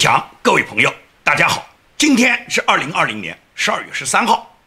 强，各位朋友，大家好。今天是2020年12月13号。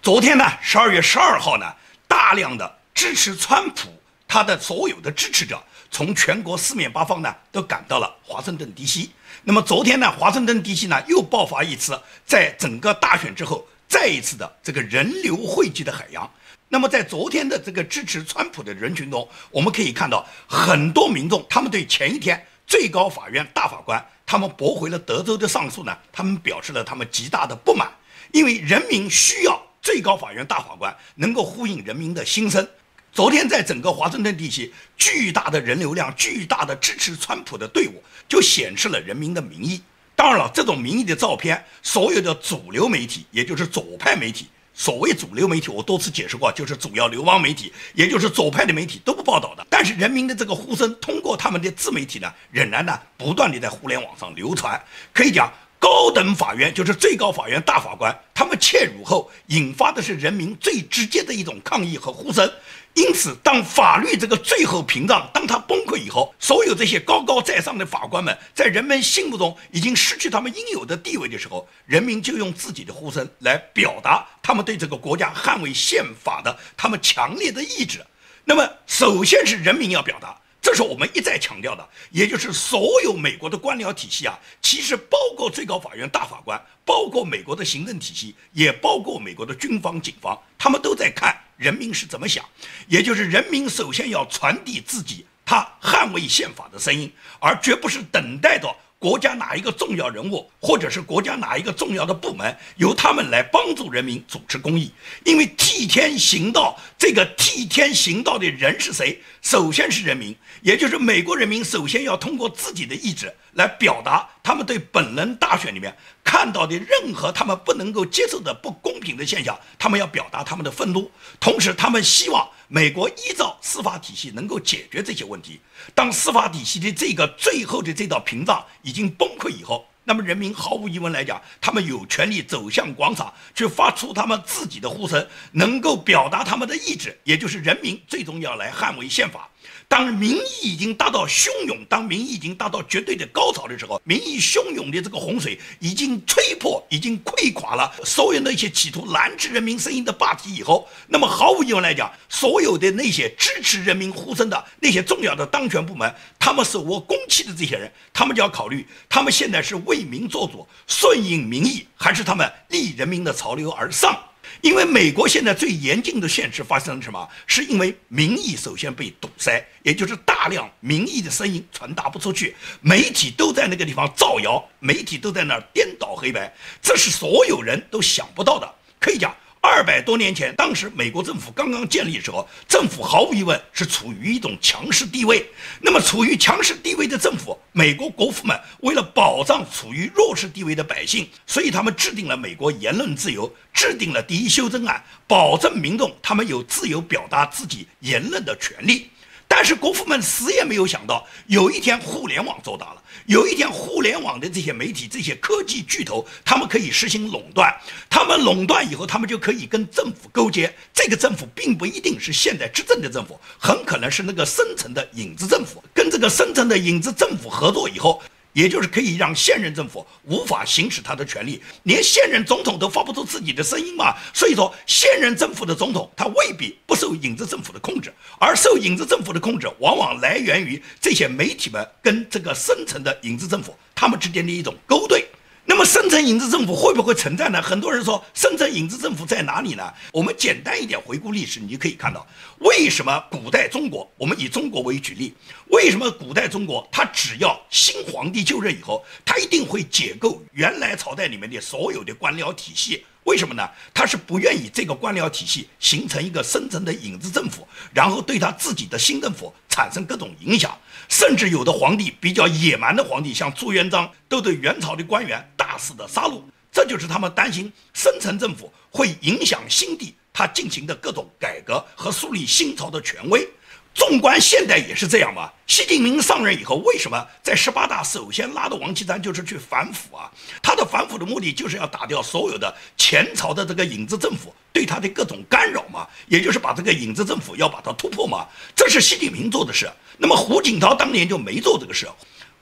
昨天呢，12月12号呢，大量的支持川普他的所有的支持者，从全国四面八方呢都赶到了华盛顿 DC。那么昨天呢，华盛顿 DC 呢又爆发一次，在整个大选之后再一次的这个人流汇集的海洋。那么在昨天的这个支持川普的人群中，我们可以看到很多民众，他们对前一天最高法院大法官他们驳回了德州的上诉呢，他们表示了他们极大的不满，因为人民需要最高法院大法官能够呼应人民的心声。昨天在整个华盛顿地区，巨大的人流量，巨大的支持川普的队伍，就显示了人民的民意。当然了，这种民意的照片，所有的主流媒体，也就是左派媒体，所谓主流媒体，我多次解释过，就是主要流氓媒体，也就是左派的媒体都不报道的。但是人民的这个呼声，通过他们的自媒体呢，仍然呢不断地在互联网上流传。可以讲，高等法院就是最高法院大法官，他们切入后，引发的是人民最直接的一种抗议和呼声。因此，当法律这个最后屏障当它崩溃以后，所有这些高高在上的法官们，在人们心目中已经失去他们应有的地位的时候，人民就用自己的呼声来表达他们对这个国家捍卫宪法的他们强烈的意志。那么，首先是人民要表达，这是我们一再强调的，也就是所有美国的官僚体系啊，其实包括最高法院大法官，包括美国的行政体系，也包括美国的军方、警方，他们都在看人民是怎么想，也就是人民首先要传递自己他捍卫宪法的声音，而绝不是等待着国家哪一个重要人物，或者是国家哪一个重要的部门，由他们来帮助人民主持公义。因为替天行道，这个替天行道的人是谁？首先是人民，也就是美国人民首先要通过自己的意志来表达他们对本轮大选里面看到的任何他们不能够接受的不公平的现象，他们要表达他们的愤怒。同时他们希望美国依照司法体系能够解决这些问题。当司法体系的这个最后的这道屏障已经崩溃以后，那么人民毫无疑问来讲，他们有权利走向广场去发出他们自己的呼声，能够表达他们的意志，也就是人民最终要来捍卫宪法。当民意已经达到汹涌，当民意已经达到绝对的高潮的时候，民意汹涌的这个洪水已经吹破，已经溃垮了所有那些企图拦制人民声音的霸体以后，那么毫无疑问来讲，所有的那些支持人民呼声的那些重要的当权部门，他们手握公器的这些人，他们就要考虑，他们现在是为民做主，顺应民意，还是他们逆人民的潮流而上。因为美国现在最严峻的现实发生了什么？是因为民意首先被堵塞，也就是大量民意的声音传达不出去，媒体都在那个地方造谣，媒体都在那儿颠倒黑白，这是所有人都想不到的。可以讲，200多年前，当时美国政府刚刚建立的时候，政府毫无疑问是处于一种强势地位。那么处于强势地位的政府，美国国父们为了保障处于弱势地位的百姓，所以他们制定了美国言论自由，制定了第一修正案，保证民众他们有自由表达自己言论的权利。但是国父们死也没有想到，有一天互联网做大了，有一天互联网的这些媒体、这些科技巨头，他们可以实行垄断，他们垄断以后，他们就可以跟政府勾结。这个政府并不一定是现在执政的政府，很可能是那个深层的影子政府。跟这个深层的影子政府合作以后，也就是可以让现任政府无法行使他的权利，连现任总统都发不出自己的声音嘛。所以说，现任政府的总统他未必不受影子政府的控制，而受影子政府的控制，往往来源于这些媒体们跟这个深层的影子政府他们之间的一种勾兑。那么深层影子政府会不会存在呢？很多人说深层影子政府在哪里呢？我们简单一点回顾历史，你就可以看到，为什么古代中国，我们以中国为举例，为什么古代中国他只要新皇帝就任以后，他一定会解构原来朝代里面的所有的官僚体系？为什么呢？他是不愿意这个官僚体系形成一个深层的影子政府，然后对他自己的新政府产生各种影响。甚至有的皇帝，比较野蛮的皇帝，像朱元璋，都对元朝的官员大肆的杀戮。这就是他们担心深层政府会影响新帝他进行的各种改革和树立新朝的权威。纵观现代也是这样嘛。习近平上任以后，为什么在18大首先拉的王岐山就是去反腐啊？他的反腐的目的就是要打掉所有的前朝的这个影子政府对他的各种干扰嘛，也就是把这个影子政府要把它突破嘛。这是习近平做的事。那么胡锦涛当年就没做这个事。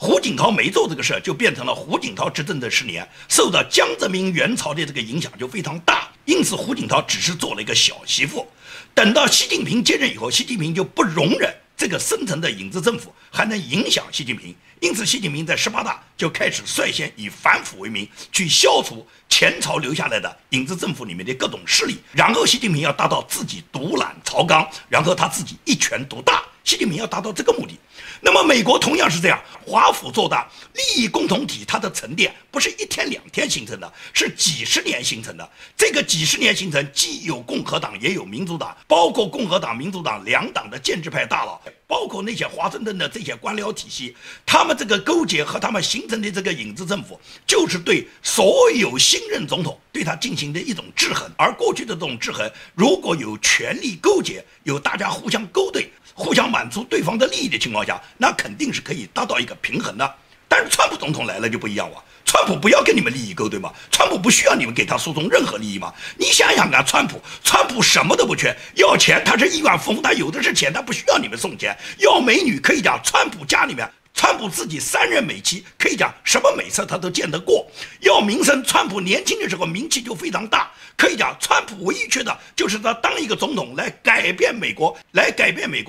胡锦涛没做这个事，就变成了胡锦涛执政的10年，受到江泽民元朝的这个影响就非常大，因此胡锦涛只是做了一个小媳妇。等到习近平接任以后，习近平就不容忍这个深层的影子政府还能影响习近平，因此习近平在18大就开始率先以反腐为名去消除前朝留下来的影子政府里面的各种势力，然后习近平要达到自己独揽朝纲，然后他自己一权独大，习近平要达到这个目的。那么美国同样是这样，华府做大，利益共同体它的沉淀不是1天2天形成的，是几十年形成的。这个几十年形成，既有共和党也有民主党，包括共和党、民主党两党的建制派大佬，包括那些华盛顿的这些官僚体系，他们这个勾结和他们形成的这个影子政府，就是对所有新任总统对他进行的一种制衡。而过去的这种制衡，如果有权力勾结，有大家互相勾兑，互相满足对方的利益的情况下，那肯定是可以达到一个平衡的。但是川普总统来了就不一样了，川普不要跟你们利益勾兑嘛，川普不需要你们给他输送任何利益嘛。你想想看，川普什么都不缺，要钱他是亿万富翁，他有的是钱，他不需要你们送钱。要美女，可以讲川普家里面，川普自己3任美妻，可以讲什么美色他都见得过。要名声，川普年轻的时候名气就非常大，可以讲川普唯一缺的就是他当一个总统来改变美国，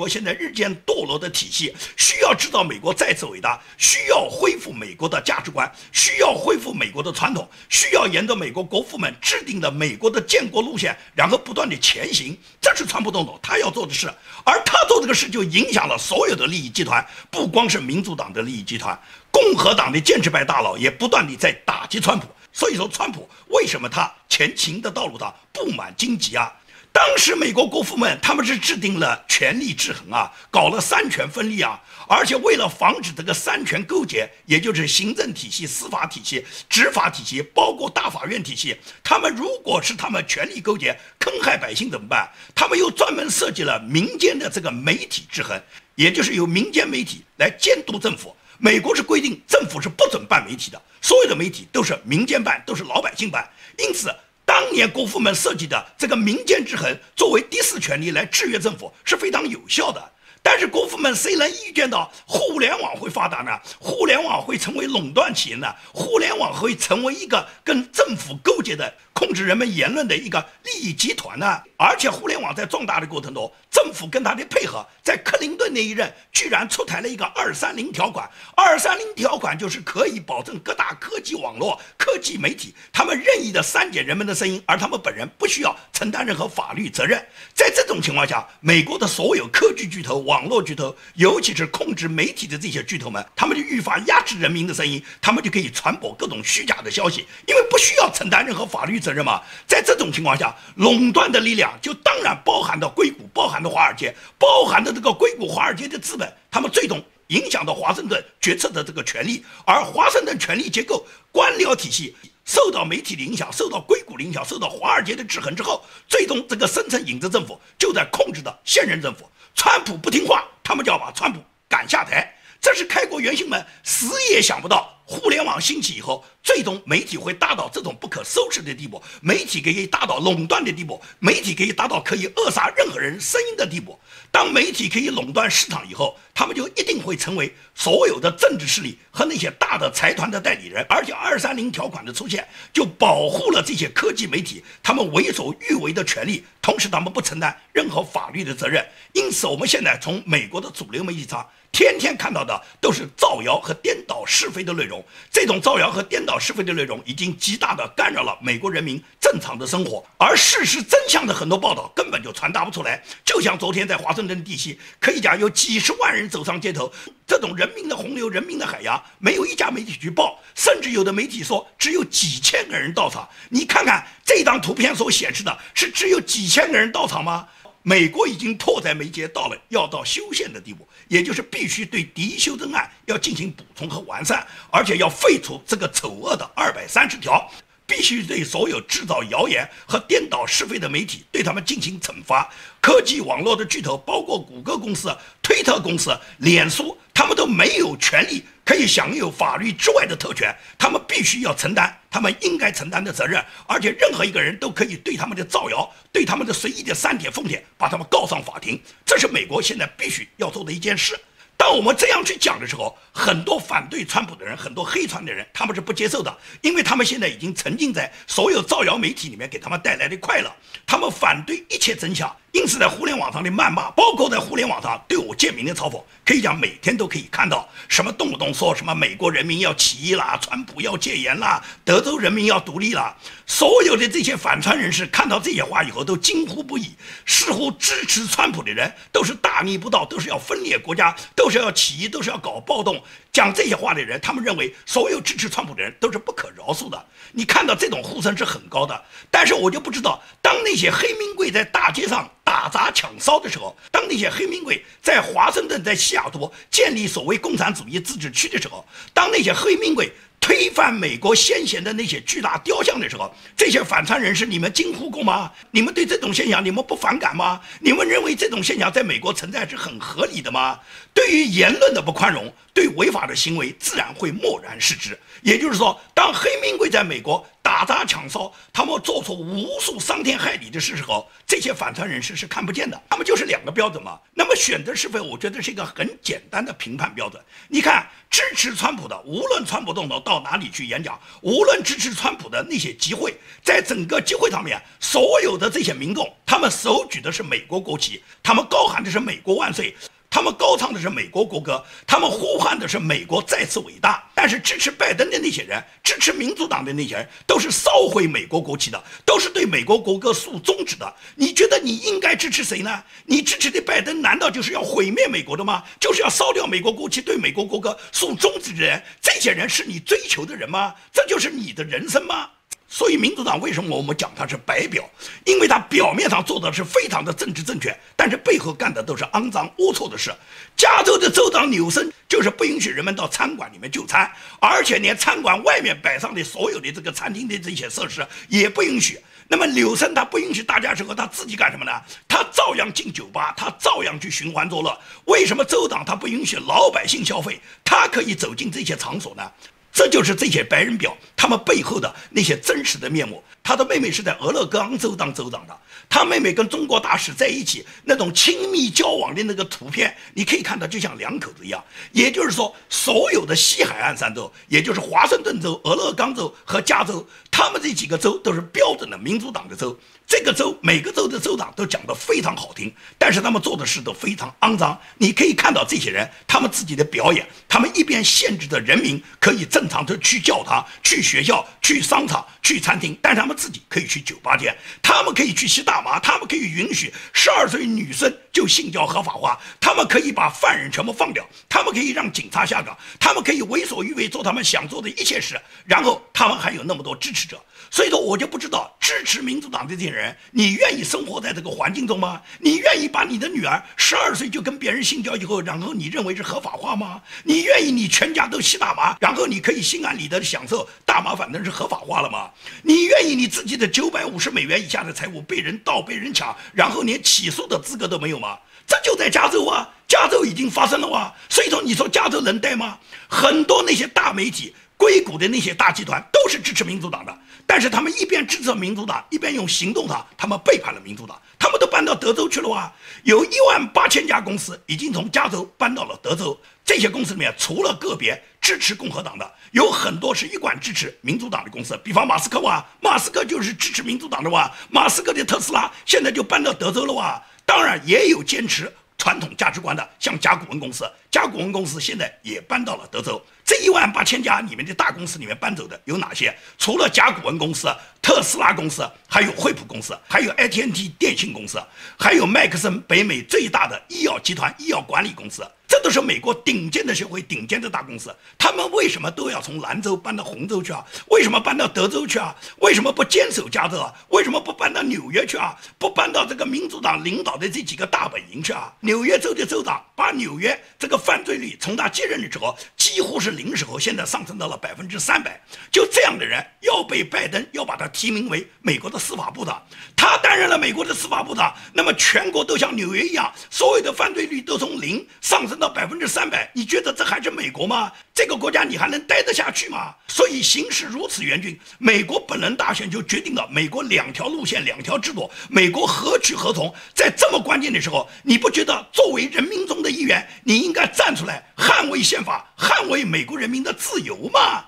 现在日渐堕落的体系，需要制造美国再次伟大，需要恢复美国的价值观，需要恢复美国的传统，需要沿着美国国父们制定的美国的建国路线，然后不断的前行。这是川普总统他要做的事，而他做这个事就影响了所有的利益集团，不光是民主党的利益集团，共和党的建制派大佬也不断地在打击川普。所以说川普为什么他前行的道路上布满荆棘啊？当时美国国父们他们是制定了权力制衡啊，搞了3权分立啊，而且为了防止这个3权勾结，也就是行政体系、司法体系、执法体系，包括大法院体系，他们如果是他们权力勾结坑害百姓怎么办？他们又专门设计了民间的这个媒体制衡，也就是由民间媒体来监督政府。美国是规定政府是不准办媒体的，所有的媒体都是民间办，都是老百姓办。因此当年国父们设计的这个民间制衡作为第4权力来制约政府是非常有效的。但是国父们谁能预见到互联网会发达呢？互联网会成为垄断企业呢？互联网会成为一个跟政府勾结的控制人们言论的一个利益集团呢？而且互联网在壮大的过程中，政府跟他的配合，在克林顿那一任居然出台了一个230条款。230条款就是可以保证各大科技网络、科技媒体他们任意的删减人们的声音，而他们本人不需要承担任何法律责任。在这种情况下，美国的所有科技巨头、网络巨头，尤其是控制媒体的这些巨头们，他们就愈发压制人民的声音，他们就可以传播各种虚假的消息，因为不需要承担任何法律责任嘛。在这种情况下，垄断的力量就当然包含到硅谷，包含到华尔街，包含的这个硅谷、华尔街的资本，他们最终影响到华盛顿决策的这个权利，而华盛顿权力结构、官僚体系受到媒体的影响，受到硅谷的影响，受到华尔街的制衡之后，最终这个深层影子政府就在控制的现任政府。川普不听话，他们就要把川普赶下台。这是开国元勋们死也想不到，互联网兴起以后，最终媒体会大到这种不可收拾的地步，媒体可以大到垄断的地步，媒体可以达到可以扼杀任何人声音的地步。当媒体可以垄断市场以后，他们就一定会成为所有的政治势力和那些大的财团的代理人。而且230条款的出现，就保护了这些科技媒体他们为所欲为的权利，同时他们不承担任何法律的责任。因此我们现在从美国的主流媒体上天天看到的都是造谣和颠倒是非的内容，这种造谣和颠倒是非的内容已经极大的干扰了美国人民正常的生活，而事实真相的很多报道根本就传达不出来。就像昨天在华盛顿地区，可以讲有几十万人走上街头，这种人民的洪流、人民的海洋，没有一家媒体去报，甚至有的媒体说只有几千个人到场。你看看这张图片所显示的是只有几千个人到场吗？美国已经迫在眉睫到了要到修宪的地步，也就是必须对第一修正案要进行补充和完善，而且要废除这个丑恶的230条，必须对所有制造谣言和颠倒是非的媒体对他们进行惩罚。科技网络的巨头，包括谷歌公司、推特公司、脸书，他们都没有权利可以享有法律之外的特权，他们必须要承担他们应该承担的责任，而且任何一个人都可以对他们的造谣、对他们的随意的煽帖、奉帖，把他们告上法庭。这是美国现在必须要做的一件事。当我们这样去讲的时候，很多反对川普的人，很多黑川的人，他们是不接受的，因为他们现在已经沉浸在所有造谣媒体里面给他们带来的快乐，他们反对一切真相，因此在互联网上的谩骂，包括在互联网上对我建明的嘲讽，可以讲每天都可以看到，什么动不动说什么美国人民要起义啦，川普要戒严啦，德州人民要独立啦，所有的这些反川人士看到这些话以后都惊呼不已，似乎支持川普的人都是大逆不道，都是要分裂国家，都是要起义，都是要搞暴动。讲这些话的人，他们认为所有支持川普的人都是不可饶恕的。你看到这种呼声是很高的，但是我就不知道，当那些黑名贵在大街上打砸抢烧的时候，当那些黑名贵在华盛顿、在西雅图建立所谓共产主义自治区的时候，当那些黑名贵推翻美国先贤的那些巨大雕像的时候，这些反川人士，你们惊呼过吗？你们对这种现象你们不反感吗？你们认为这种现象在美国存在是很合理的吗？对于言论的不宽容，对违法的行为自然会漠然视之。也就是说，当黑名贵在美国打砸抢烧，他们做出无数伤天害理的事时候，这些反川人士是看不见的。他们就是两个标准嘛。那么选择是非，我觉得是一个很简单的评判标准。你看，支持川普的，无论川普总统到哪里去演讲，无论支持川普的那些集会，在整个集会上面，所有的这些民众，他们手举的是美国国旗，他们高喊的是美国万岁，他们高唱的是美国国歌，他们呼唤的是美国再次伟大。但是支持拜登的那些人，支持民主党的那些人，都是烧毁美国国旗的，都是对美国国歌竖中指的。你觉得你应该支持谁呢？你支持的拜登难道就是要毁灭美国的吗？就是要烧掉美国国旗，对美国国歌竖中指的人？这些人是你追求的人吗？这就是你的人生吗？所以民主党为什么我们讲它是白表？因为它表面上做的是非常的政治正确，但是背后干的都是肮脏龌龊的事。加州的州长纽森就是不允许人们到餐馆里面就餐，而且连餐馆外面摆上的所有的这个餐厅的这些设施也不允许。那么纽森他不允许大家时候，他自己干什么呢？他照样进酒吧，他照样去寻欢作乐。为什么州长他不允许老百姓消费，他可以走进这些场所呢？这就是这些白人表他们背后的那些真实的面目。他的妹妹是在俄勒冈州当州长的，他妹妹跟中国大使在一起那种亲密交往的那个图片，你可以看到就像两口子一样。也就是说，所有的西海岸三州，也就是华盛顿州、俄勒冈州和加州，他们这几个州都是标准的民主党的州。这个州每个州的州长都讲得非常好听，但是他们做的事都非常肮脏。你可以看到这些人他们自己的表演，他们一边限制着人民可以正常的去教堂、去学校、去商场、去餐厅，但是他们自己可以去酒吧间，他们可以去吸大麻，他们可以允许12岁女生就性交合法化，他们可以把犯人全部放掉，他们可以让警察下岗，他们可以为所欲为做他们想做的一切事，然后他们还有那么多支持者。所以说我就不知道支持民主党的这些人，你愿意生活在这个环境中吗？你愿意把你的女儿12岁就跟别人性交以后，然后你认为是合法化吗？你愿意你全家都吸大麻，然后你可以心安理得的享受大麻反正是合法化了吗？你愿意你自己的$950以下的财物被人盗被人抢，然后连起诉的资格都没有吗？这就在加州啊，加州已经发生了啊。所以说你说加州能待吗？很多那些大媒体硅谷的那些大集团都是支持民主党的，但是他们一边支持民主党，一边用行动上他们背叛了民主党，他们都搬到德州去了啊！有18000家公司已经从加州搬到了德州，这些公司里面除了个别支持共和党的，有很多是一贯支持民主党的公司，比方马斯克哇，马斯克就是支持民主党的哇，马斯克的特斯拉现在就搬到德州了哇。当然也有坚持传统价值观的，像甲骨文公司，甲骨文公司现在也搬到了德州。这18000家里面的大公司里面搬走的有哪些？除了甲骨文公司、特斯拉公司，还有惠普公司，还有 AT&T 电信公司，还有麦克森北美最大的医药集团医药管理公司。这都是美国顶尖的社会、顶尖的大公司，他们为什么都要从兰州搬到红州去啊？为什么搬到德州去啊？为什么不坚守加州啊？为什么不搬到纽约去啊？不搬到这个民主党领导的这几个大本营去啊？纽约州的州长把纽约这个犯罪率从他接任的时候几乎是0时候，现在上升到了300%。就这样的人要被拜登要把他提名为美国的司法部长，他担任了美国的司法部长，那么全国都像纽约一样，所有的犯罪率都从0上升到300%，你觉得这还是美国吗？这个国家你还能待得下去吗？所以形势如此严峻，美国本轮大选就决定了美国2条路线、2条制度，美国何去何从？在这么关键的时候，你不觉得作为人民中的一员，你应该站出来捍卫宪法，捍卫美国人民的自由吗？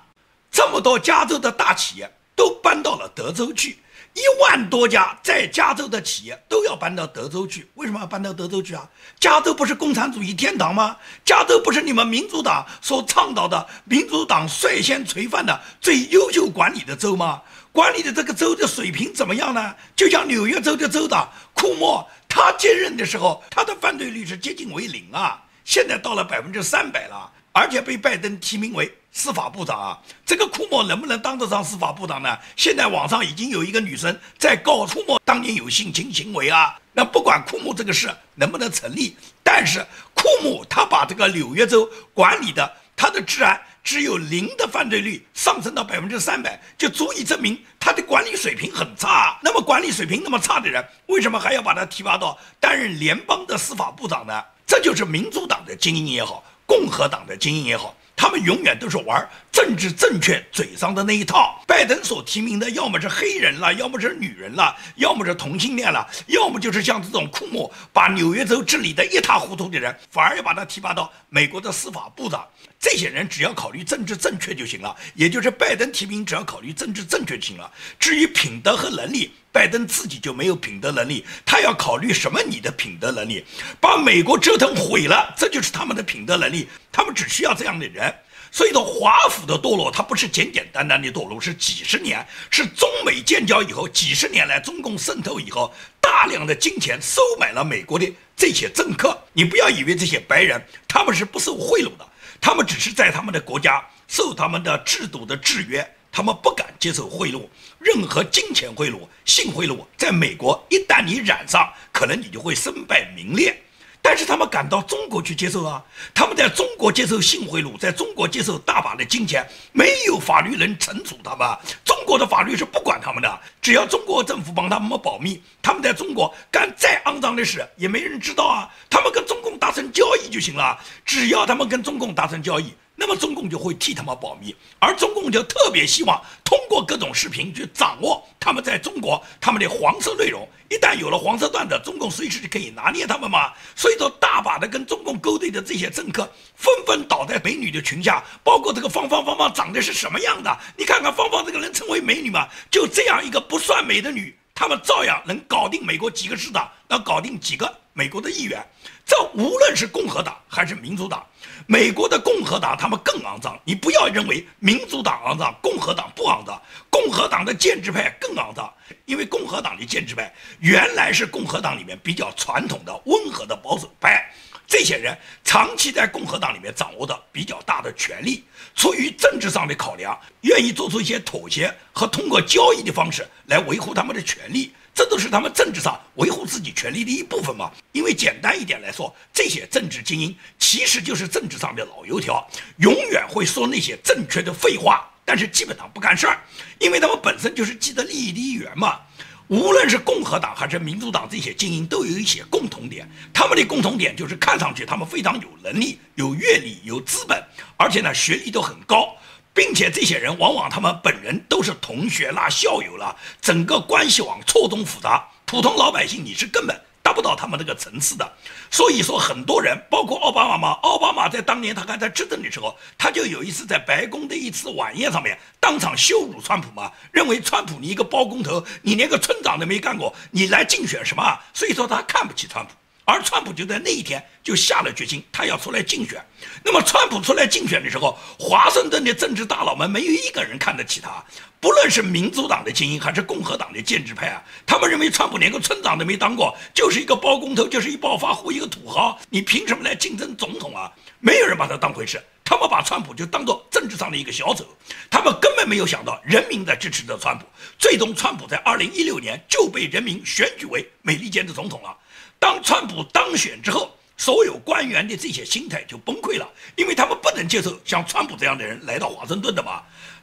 这么多加州的大企业都搬到了德州去。1万多家在加州的企业都要搬到德州去，为什么要搬到德州去啊？加州不是共产主义天堂吗？加州不是你们民主党所倡导的民主党率先垂范的最优秀管理的州吗？管理的这个州的水平怎么样呢？就像纽约州的州长库莫，他接任的时候，他的犯罪率是接近为0啊，现在到了300%了，而且被拜登提名为司法部长啊，这个库莫能不能当得上司法部长呢？现在网上已经有一个女生在告库莫当年有性侵行为啊。那不管库莫这个事能不能成立，但是库莫他把这个纽约州管理的他的治安只有0的犯罪率上升到300%，就足以证明他的管理水平很差。那么管理水平那么差的人，为什么还要把他提拔到担任联邦的司法部长呢？这就是民主党的精英也好，共和党的精英也好，他们永远都是玩政治正确嘴上的那一套。拜登所提名的要么是黑人了，要么是女人了，要么是同性恋了，要么就是像这种库莫把纽约州治理的一塌糊涂的人，反而要把他提拔到美国的司法部长。这些人只要考虑政治正确就行了，也就是拜登提名只要考虑政治正确就行了。至于品德和能力，拜登自己就没有品德能力，他要考虑什么？你的品德能力，把美国折腾毁了，这就是他们的品德能力，他们只需要这样的人。所以说华府的堕落，它不是简简单单的堕落，是几十年，是中美建交以后几十年来中共渗透以后，大量的金钱收买了美国的这些政客。你不要以为这些白人他们是不受贿赂的，他们只是在他们的国家受他们的制度的制约，他们不敢接受贿赂，任何金钱贿赂、性贿赂，在美国一旦你染上，可能你就会身败名裂。但是他们赶到中国去接受啊，他们在中国接受性贿赂，在中国接受大把的金钱，没有法律能惩处他们，中国的法律是不管他们的，只要中国政府帮他们保密，他们在中国干再肮脏的事也没人知道啊，他们跟中共达成交易就行了，只要他们跟中共达成交易，那么中共就会替他们保密，而中共就特别希望通过各种视频去掌握他们在中国他们的黄色内容，一旦有了黄色段子，中共随时就可以拿捏他们嘛。所以说大把的跟中共勾兑的这些政客纷纷倒在美女的裙下，包括这个芳长得是什么样的，你看看芳这个人称为美女嘛，就这样一个不算美的女，他们照样能搞定美国几个市长，能搞定几个美国的议员。这无论是共和党还是民主党，美国的共和党他们更肮脏，你不要认为民主党肮脏，共和党不肮脏，共和党的建制派更肮脏，因为共和党的建制派原来是共和党里面比较传统的温和的保守派，这些人长期在共和党里面掌握的比较大的权力，出于政治上的考量，愿意做出一些妥协和通过交易的方式来维护他们的权利，这都是他们政治上维护自己权利的一部分嘛。因为简单一点来说，这些政治精英其实就是政治上的老油条，永远会说那些正确的废话，但是基本上不干事儿，因为他们本身就是既得利益的一员嘛。无论是共和党还是民主党，这些精英都有一些共同点，他们的共同点就是看上去他们非常有能力、有阅历、有资本，而且呢学历都很高，并且这些人往往他们本人都是同学啦、校友啦，整个关系网错综复杂，普通老百姓你是根本达不到他们那个层次的。所以说很多人包括奥巴马嘛，奥巴马在当年他还在执政的时候，他就有一次在白宫的一次晚宴上面当场羞辱川普嘛，认为川普你一个包工头，你连个村长都没干过，你来竞选什么？所以说他看不起川普，而川普就在那一天就下了决心，他要出来竞选。那么川普出来竞选的时候，华盛顿的政治大佬们没有一个人看得起他，不论是民主党的精英还是共和党的建制派啊，他们认为川普连个村长都没当过，就是一个包工头，就是一暴发户，一个土豪，你凭什么来竞争总统啊？没有人把他当回事，他们把川普就当作政治上的一个小丑，他们根本没有想到人民在支持着川普，最终川普在2016年就被人民选举为美利坚的总统了。当川普当选之后，所有官员的这些心态就崩溃了，因为他们不能接受像川普这样的人来到华盛顿的嘛。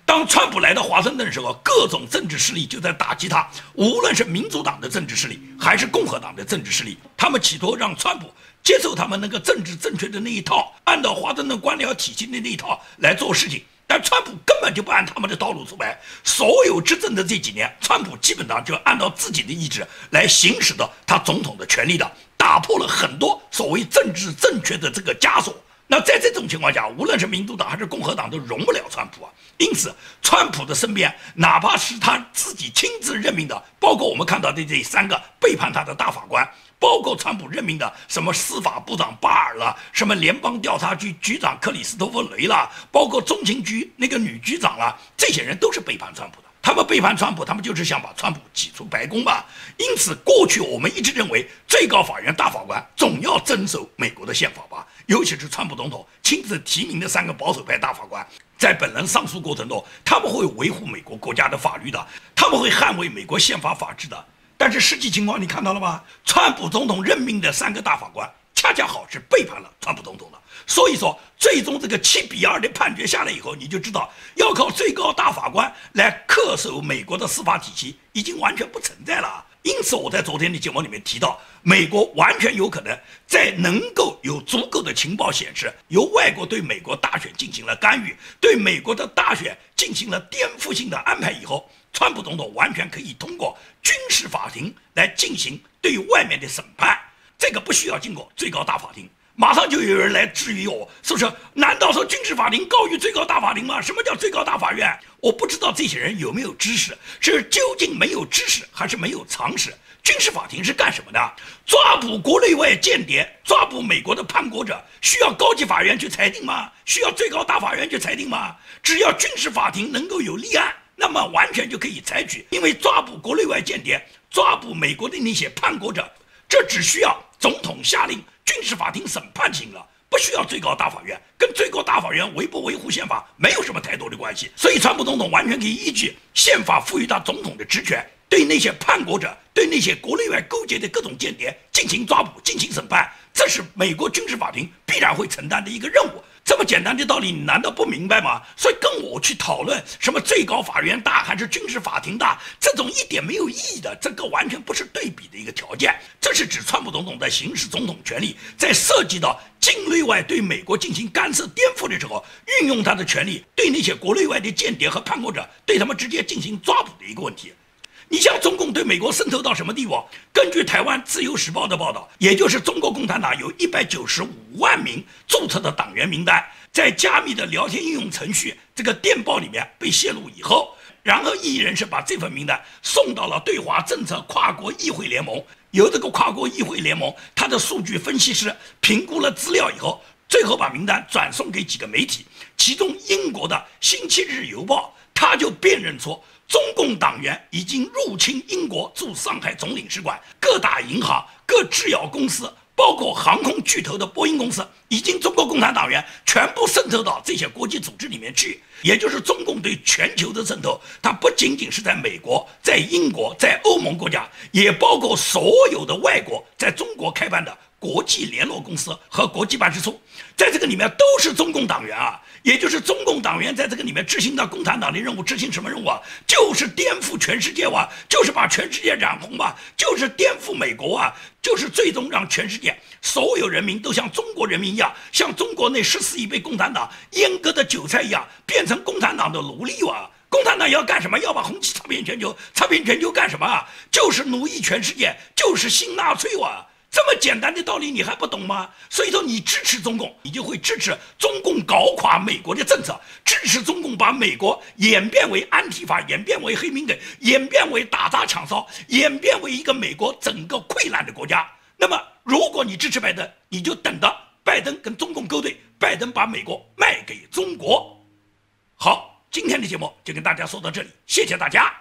当川普来到华盛顿的时候，各种政治势力就在打击他，无论是民主党的政治势力，还是共和党的政治势力，他们企图让川普接受他们那个政治正确的那一套，按照华盛顿官僚体系的那一套来做事情。但川普根本就不按他们的道路出牌，所有执政的这几年，川普基本上就按照自己的意志来行使的他总统的权利的，打破了很多所谓政治正确的这个枷锁。那在这种情况下，无论是民主党还是共和党都容不了川普啊。因此，川普的身边，哪怕是他自己亲自任命的，包括我们看到的这3个背叛他的大法官，包括川普任命的什么司法部长巴尔了，什么联邦调查局局长克里斯托弗雷了，包括中情局那个女局长了，这些人都是背叛川普的。他们背叛川普，他们就是想把川普挤出白宫吧。因此，过去我们一直认为最高法院大法官总要遵守美国的宪法吧。尤其是川普总统亲自提名的3个保守派大法官，在本人上诉过程中，他们会维护美国国家的法律的，他们会捍卫美国宪法法治的。但是实际情况你看到了吗？川普总统任命的3个大法官，恰恰好是背叛了川普总统的。所以说，最终这个7-2的判决下来以后，你就知道要靠最高大法官来恪守美国的司法体系，已经完全不存在了。因此，我在昨天的节目里面提到，美国完全有可能在能够有足够的情报显示，由外国对美国大选进行了干预，对美国的大选进行了颠覆性的安排以后，川普总统完全可以通过军事法庭来进行对外面的审判，这个不需要经过最高大法庭。马上就有人来质疑我，是不是？难道说军事法庭高于最高大法庭吗？什么叫最高大法院？我不知道这些人有没有知识，是究竟没有知识，还是没有常识？军事法庭是干什么的？抓捕国内外间谍，抓捕美国的叛国者，需要高级法院去裁定吗？需要最高大法院去裁定吗？只要军事法庭能够有立案，那么完全就可以采取，因为抓捕国内外间谍，抓捕美国的那些叛国者，这只需要总统下令，军事法庭审判行了，不需要最高大法院，跟最高大法院维不维护宪法没有什么太多的关系。所以川普总统完全可以依据宪法赋予他总统的职权，对那些叛国者，对那些国内外勾结的各种间谍进行抓捕，进行审判，这是美国军事法庭必然会承担的一个任务。这么简单的道理，你难道不明白吗？所以跟我去讨论什么最高法院大还是军事法庭大，这种一点没有意义的，这个完全不是对比的一个条件。这是指川普总统在行使总统权力，在涉及到境内外对美国进行干涉颠覆的时候，运用他的权力对那些国内外的间谍和叛国者，对他们直接进行抓捕的一个问题。你像中共对美国渗透到什么地步？根据台湾自由时报的报道，也就是中国共产党有195万名注册的党员名单，在加密的聊天应用程序这个电报里面被泄露以后，然后异议人士把这份名单送到了对华政策跨国议会联盟，由这个跨国议会联盟他的数据分析师评估了资料以后，最后把名单转送给几个媒体，其中英国的《星期日邮报》他就辨认出中共党员已经入侵英国驻上海总领事馆、各大银行、各制药公司，包括航空巨头的波音公司，已经中国共产党员全部渗透到这些国际组织里面去。也就是中共对全球的渗透，它不仅仅是在美国、在英国、在欧盟国家，也包括所有的外国在中国开办的国际联络公司和国际办事处，在这个里面都是中共党员啊。也就是中共党员在这个里面执行到共产党的任务，执行什么任务啊？就是颠覆全世界啊，就是把全世界染红吧，就是颠覆美国啊，就是最终让全世界所有人民都像中国人民一样，像中国那14亿被共产党阉割的韭菜一样，变成共产党的奴隶啊！共产党要干什么？要把红旗插遍全球，插遍全球干什么啊？就是奴役全世界，就是新纳粹啊！这么简单的道理你还不懂吗？所以说你支持中共，你就会支持中共搞垮美国的政策，支持中共把美国演变为安提法，演变为黑名给，演变为打砸抢烧，演变为一个美国整个溃烂的国家。那么如果你支持拜登，你就等着拜登跟中共勾兑，拜登把美国卖给中国。好，今天的节目就跟大家说到这里，谢谢大家。